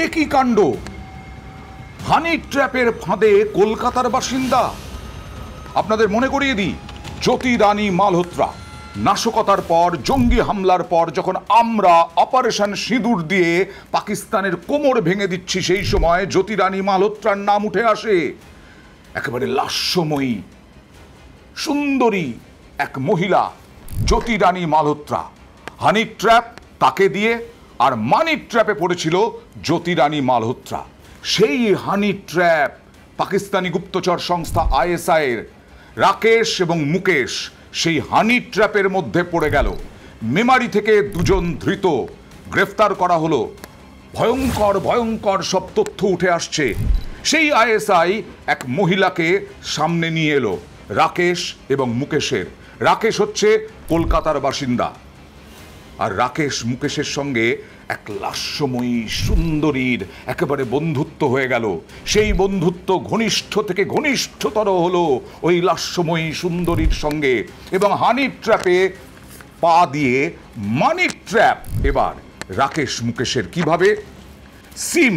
এ কি কাণ্ড! হানি ট্র্যাপের ফাঁদে কলকাতার বাসিন্দা। আপনাদের মনে করিয়ে দিই, জ্যোতি রানী মালহোত্রা নাশকতার পর, জঙ্গি হামলার পর যখন আমরা অপারেশন সিঁদুর দিয়ে পাকিস্তানের কোমর ভেঙে দিচ্ছি, সেই সময় জ্যোতি রানী মালহোত্রার নাম উঠে আসে। একেবারে লাস্যময়ী সুন্দরী এক মহিলা জ্যোতি রানী মালহোত্রা। হানি ট্র্যাপ তাকে দিয়ে, আর মানি ট্র্যাপে পড়েছিল জ্যোতি রানী মালহোত্রা। সেই হানি ট্র্যাপ পাকিস্তানি গুপ্তচর সংস্থা ISI এর রাকেশ এবং মুকেশ সেই হানি ট্র্যাপের মধ্যে পড়ে গেল। মেমারি থেকে দুজন ধৃত গ্রেফতার করা হলো। ভয়ঙ্কর ভয়ঙ্কর সব তথ্য উঠে আসছে। সেই ISI এক মহিলাকে সামনে নিয়ে এলো, রাকেশ এবং মুকেশের। রাকেশ হচ্ছে কলকাতার বাসিন্দা, আর রাকেশ মুকেশের সঙ্গে এক লাস্যময়ী সুন্দরীর একেবারে বন্ধুত্ব হয়ে গেল। সেই বন্ধুত্ব ঘনিষ্ঠ থেকে ঘনিষ্ঠতর হলো ওই লাস্যময়ী সুন্দরীর সঙ্গে। এবং হানি ট্র্যাপে পা দিয়ে মানি ট্র্যাপ এবার রাকেশ মুকেশের কিভাবে সিম,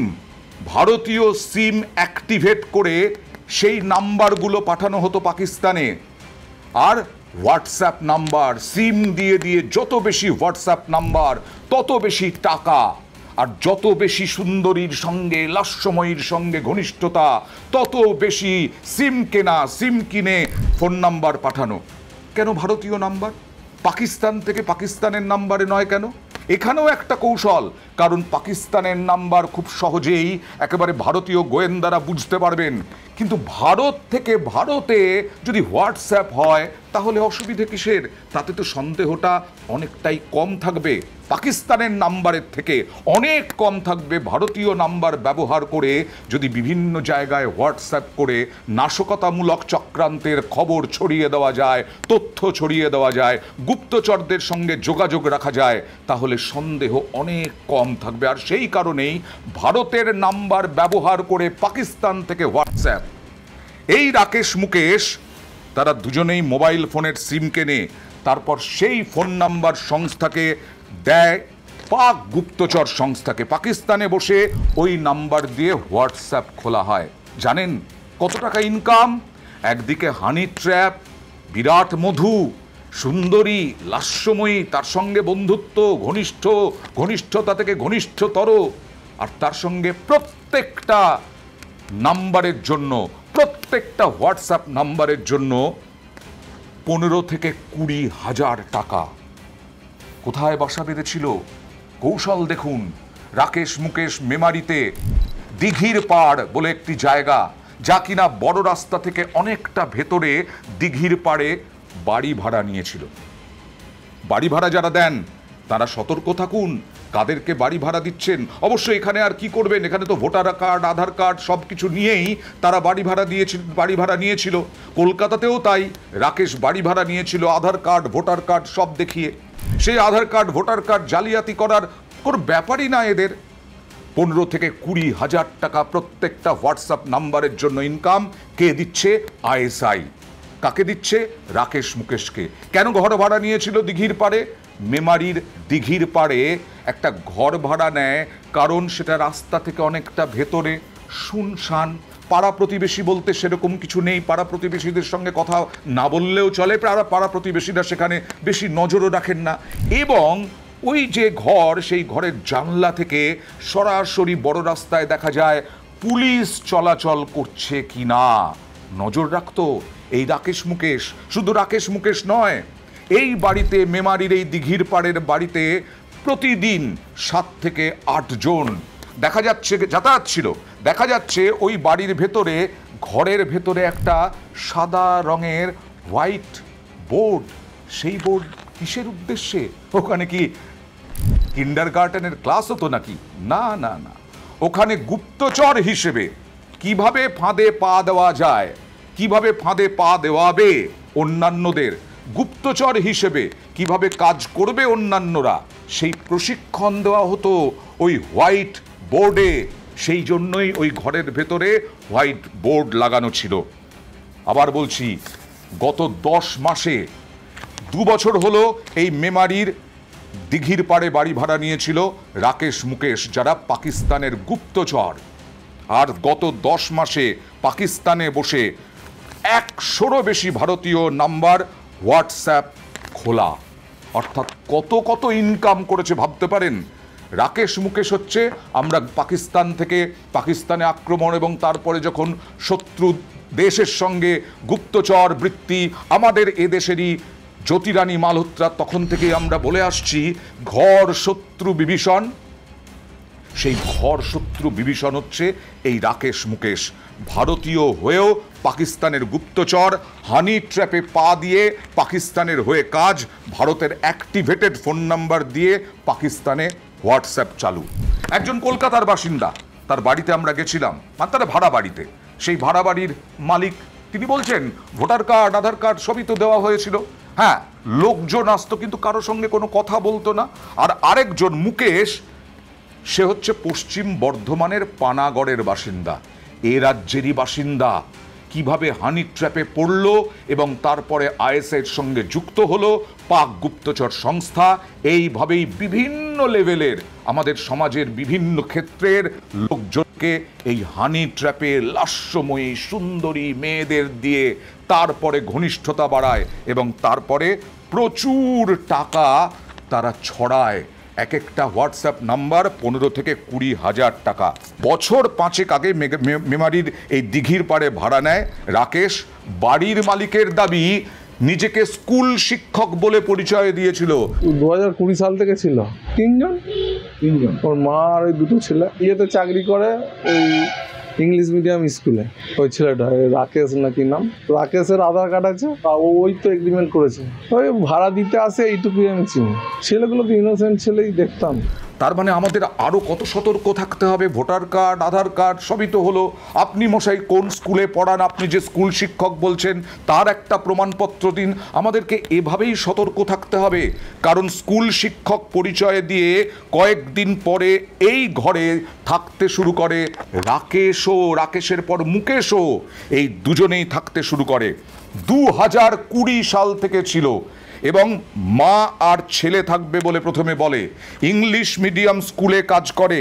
ভারতীয় সিম অ্যাক্টিভেট করে সেই নাম্বারগুলো পাঠানো হতো পাকিস্তানে। আর হোয়াটসঅ্যাপ নাম্বার, সিম দিয়ে দিয়ে যত বেশি হোয়াটসঅ্যাপ নাম্বার তত বেশি টাকা, আর যত বেশি সুন্দরীর সঙ্গে লাস্যময়ীর সঙ্গে ঘনিষ্ঠতা তত বেশি সিম কেনা, সিম কিনে ফোন নাম্বার পাঠানো। কেন ভারতীয় নাম্বার? পাকিস্তান থেকে পাকিস্তানের নাম্বারে নয় কেন? এখানেও একটা কৌশল, কারণ পাকিস্তানের নাম্বার খুব সহজেই একেবারে ভারতীয় গোয়েন্দারা বুঝতে পারবেন। কিন্তু ভারত থেকে ভারতে যদি হোয়াটসঅ্যাপ হয় তাহলে অসুবিধে কিসের? তাতে তো সন্দেহটা অনেকটাই কম থাকবে, পাকিস্তানের নাম্বারের থেকে অনেক কম থাকবে। ভারতীয় নাম্বার ব্যবহার করে যদি বিভিন্ন জায়গায় হোয়াটসঅ্যাপ করে নাশকতামূলক চক্রান্তের খবর ছড়িয়ে দেওয়া যায়, তথ্য ছড়িয়ে দেওয়া যায়, গুপ্তচরদের সঙ্গে যোগাযোগ রাখা যায়, তাহলে সন্দেহ অনেক কম থাকবে। আর সেই কারণেই ভারতের নাম্বার ব্যবহার করে পাকিস্তান থেকে হোয়াটসঅ্যাপ। এই রাকেশ মুকেশ তারা দুজনেই মোবাইল ফোনের সিম কেনে, তারপর সেই ফোন নাম্বার সংস্থাকে দেয় পাক গুপ্তচর সংস্থাকে। পাকিস্তানে বসে ওই নাম্বার দিয়ে হোয়াটসঅ্যাপ খোলা হয়। জানেন কত টাকা ইনকাম? একদিকে হানি ট্র্যাপ, বিরাট মধু, সুন্দরী লাস্যময়ী, তার সঙ্গে বন্ধুত্ব, ঘনিষ্ঠতা থেকে ঘনিষ্ঠতর, আর তার সঙ্গে প্রত্যেকটা নাম্বারের জন্য, প্রত্যেকটা হোয়াটসঅ্যাপ নাম্বারের জন্য 15 থেকে 20 হাজার টাকা। কোথায় বাসা বেঁধেছিল? কৌশল দেখুন। রাকেশ মুকেশ মেমারিতে দিঘির পাড় বলে একটি জায়গা, যা কিনা বড় রাস্তা থেকে অনেকটা ভেতরে দিঘির পাড়ে বাড়ি ভাড়া নিয়েছিল। বাড়ি ভাড়া যারা দেন তারা সতর্ক থাকুন কাদেরকে বাড়ি ভাড়া দিচ্ছেন। অবশ্যই এখানে আর কি করবেন, এখানে তো ভোটার কার্ড, আধার কার্ড সব কিছু নিয়েই তারা বাড়ি ভাড়া নিয়েছিল। কলকাতাতেও তাই, রাকেশ বাড়ি ভাড়া নিয়েছিল আধার কার্ড, ভোটার কার্ড সব দেখিয়ে। সেই আধার কার্ড, ভোটার কার্ড জালিয়াতি করার কোনো ব্যাপারই না এদের। 15 থেকে 20 হাজার টাকা প্রত্যেকটা হোয়াটসঅ্যাপ নাম্বারের জন্য ইনকাম। কে দিচ্ছে? ISI। কাকে দিচ্ছে? রাকেশ মুকেশকে। কেন ঘর ভাড়া নিয়েছিল দিঘির পাড়ে? মেমারির দিঘির পাড়ে একটা ঘর ভাড়া নেয় কারণ সেটা রাস্তা থেকে অনেকটা ভেতরে, শুনশান, পাড়া প্রতিবেশী বলতে সেরকম কিছু নেই। পাড়া প্রতিবেশীদের সঙ্গে কথা না বললেও চলে, পাড়া প্রতিবেশীরা সেখানে বেশি নজরও রাখেন না। এবং ওই যে ঘর, সেই ঘরের জানলা থেকে সরাসরি বড় রাস্তায় দেখা যায় পুলিশ চলাচল করছে কি না, নজর রাখতো এই রাকেশ মুকেশ। শুধু রাকেশ মুকেশ নয়, এই বাড়িতে, মেমারির এই দিঘির পাড়ের বাড়িতে প্রতিদিন 7 থেকে 8 জন দেখা যাচ্ছে যাতায়াত ছিল। দেখা যাচ্ছে ওই বাড়ির ভেতরে, ঘরের ভেতরে একটা সাদা রঙের হোয়াইট বোর্ড। সেই বোর্ড কিসের উদ্দেশ্যে? ওখানে কি কিন্ডারগার্টেনের ক্লাস হতো নাকি? না না না, ওখানে গুপ্তচর হিসেবে কিভাবে ফাঁদে পা দেওয়া যায়, কিভাবে ফাঁদে পা দেওয়াবে অন্যান্যদের, গুপ্তচর হিসেবে কিভাবে কাজ করবে অন্যান্যরা, সেই প্রশিক্ষণ দেওয়া হতো ওই হোয়াইট বোর্ডে। সেই জন্যই ওই ঘরের ভেতরে হোয়াইট বোর্ড লাগানো ছিল। আবার বলছি, গত 10 মাসে 2 বছর হলো এই মেমারির দিঘির পাড়ে বাড়ি ভাড়া নিয়েছিল রাকেশ মুকেশ, যারা পাকিস্তানের গুপ্তচর। আর গত 10 মাসে পাকিস্তানে বসে 100রও বেশি ভারতীয় নাম্বার হোয়াটসঅ্যাপ খোলা। অর্থাৎ কত কত ইনকাম করেছে ভাবতে পারেন। রাকেশ মুকেশ হচ্ছে, আমরা পাকিস্তানে আক্রমণ এবং তারপরে যখন শত্রু দেশের সঙ্গে গুপ্তচর বৃত্তি, আমাদের এদেশেরই জ্যোতিরানী মালহোত্রা, তখন থেকে আমরা বলে আসছি ঘর শত্রু বিভীষণ। সেই ঘর শত্রু বিভীষণ হচ্ছে এই রাকেশ মুকেশ। ভারতীয় হয়েও পাকিস্তানের গুপ্তচর, হানি ট্র্যাপে পা দিয়ে পাকিস্তানের হয়ে কাজ, ভারতের অ্যাক্টিভেটেড ফোন নাম্বার দিয়ে পাকিস্তানে হোয়াটসঅ্যাপ চালু। একজন কলকাতার বাসিন্দা, তার বাড়িতে আমরা গেছিলাম, আর তারা ভাড়া বাড়িতে। সেই ভাড়া বাড়ির মালিক তিনি বলছেন ভোটার কার্ড, আধার কার্ড সবই তো দেওয়া হয়েছিল। হ্যাঁ, লোকজন আসতো কিন্তু কারো সঙ্গে কোনো কথা বলতো না। আর আরেকজন মুকেশ, সে হচ্ছে পশ্চিম বর্ধমানের পানাগড়ের বাসিন্দা, এ রাজ্যেরই বাসিন্দা। কিভাবে হানি ট্র্যাপে পড়ল এবং তারপরে আইএসআই এর সঙ্গে যুক্ত হলো পাক গুপ্তচর সংস্থা, এইভাবেই বিভিন্ন লেভেলের আমাদের সমাজের বিভিন্ন ক্ষেত্রের লোকজনকে এই হানি ট্র্যাপে লাস্যময়ী সুন্দরী মেয়েদের দিয়ে তারপরে ঘনিষ্ঠতা বাড়ায় এবং তারপরে প্রচুর টাকা তারা ছড়ায়। এক একটা হোয়াটসঅ্যাপ নাম্বার 15 থেকে 20 হাজার টাকা। বছর 5 আগে মেমারির এই দিঘির পাড়ে ভাড়া নেয় রাকেশ। বাড়ির মালিকের দাবি নিজেকে স্কুল শিক্ষক বলে পরিচয় দিয়েছিল। 2020 সাল থেকে ছিল তিনজন ওর মা আর ওই দুটো ছেলে ইয়েতে চাকরি করে, ওই ইংলিশ মিডিয়াম স্কুলে। ওই ছেলেটা রাকেশ নাকি নাম, রাকেশের আধার কার্ড আছে, ওই তো এগ্রিমেন্ট করেছে। ওই ভাড়া দিতে আসে, এইটুকুই আমি চিনি। ছেলেগুলো তো ইনোসেন্ট ছেলেই দেখতাম। তার মানে আমাদের আরও কত সতর্ক থাকতে হবে। ভোটার কার্ড, আধার কার্ড সবই তো হলো। আপনি মশাই কোন স্কুলে পড়ান, আপনি যে স্কুল শিক্ষক বলছেন তার একটা প্রমাণপত্র দিন। আমাদেরকে এভাবেই সতর্ক থাকতে হবে, কারণ স্কুল শিক্ষক পরিচয় দিয়ে কয়েকদিন পরে এই ঘরে থাকতে শুরু করে রাকেশও, রাকেশের পর মুকেশও, এই দুজনেই থাকতে শুরু করে। 2020 সাল থেকে ছিল এবং মা আর ছেলে থাকবে বলে প্রথমে বলে। ইংলিশ মিডিয়াম স্কুলে কাজ করে,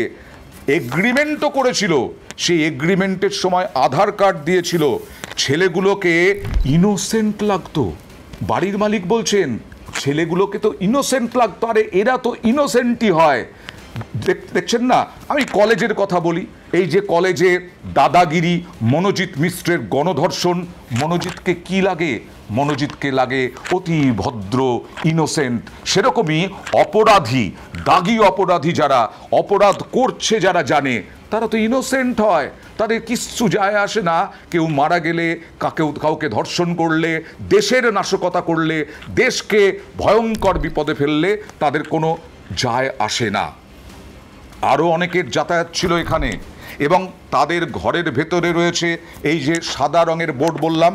এগ্রিমেন্টও করেছিল। সেই এগ্রিমেন্টের সময় আধার কার্ড দিয়েছিল। ছেলেগুলোকে ইনোসেন্ট লাগতো। বাড়ির মালিক বলছেন ছেলেগুলোকে তো ইনোসেন্ট লাগতো। আরে এরা তো ইনোসেন্টই হয়। দেখছেন না, আমি কলেজের কথা বলি। এই যে কলেজে দাদাগিরি, মনোজিৎ মিশ্রের গণধর্ষণ, মনোজিৎকে কি লাগে? মনোজিৎকে লাগে অতি ভদ্র, ইনোসেন্ট। সেরকমই অপরাধী, দাগি অপরাধী যারা অপরাধ করছে, যারা জানে, তারা তো ইনোসেন্ট হয়। তাদের কিচ্ছু যায় আসে না। কেউ মারা গেলে, কাউকে ধর্ষণ করলে, দেশের নাশকতা করলে, দেশকে ভয়ঙ্কর বিপদে ফেললে তাদের কোনো যায় আসে না। আরও অনেকের যাতায়াত ছিল এখানে এবং তাদের ঘরের ভেতরে রয়েছে এই যে সাদা রঙের বোর্ড বললাম।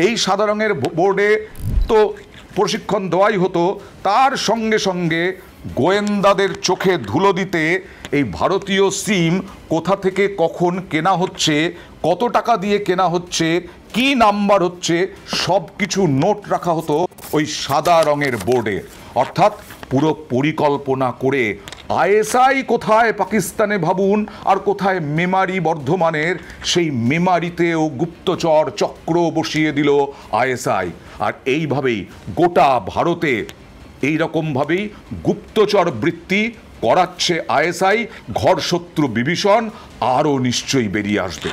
এই সাদা রঙের বোর্ডে তো প্রশিক্ষণ দেওয়াই হতো, তার সঙ্গে সঙ্গে গোয়েন্দাদের চোখে ধুলো দিতে এই ভারতীয় সিম কোথা থেকে কখন কেনা হচ্ছে, কত টাকা দিয়ে কেনা হচ্ছে, কি নাম্বার হচ্ছে, সব কিছু নোট রাখা হতো ওই সাদা রঙের বোর্ডে। অর্থাৎ পুরো পরিকল্পনা করে আইএসআই কোথায় পাকিস্তানে ভাবুন, আর কোথায় মেমারি বর্ধমানের সেই মেমারিতেও গুপ্তচর চক্র বসিয়ে দিল আইএসআই। আর এইভাবেই গোটা ভারতে এই রকমভাবেই গুপ্তচর বৃত্তি করাচ্ছে আইএসআই। ঘর শত্রু বিভীষণ আরও নিশ্চয়ই বেরিয়ে আসবে।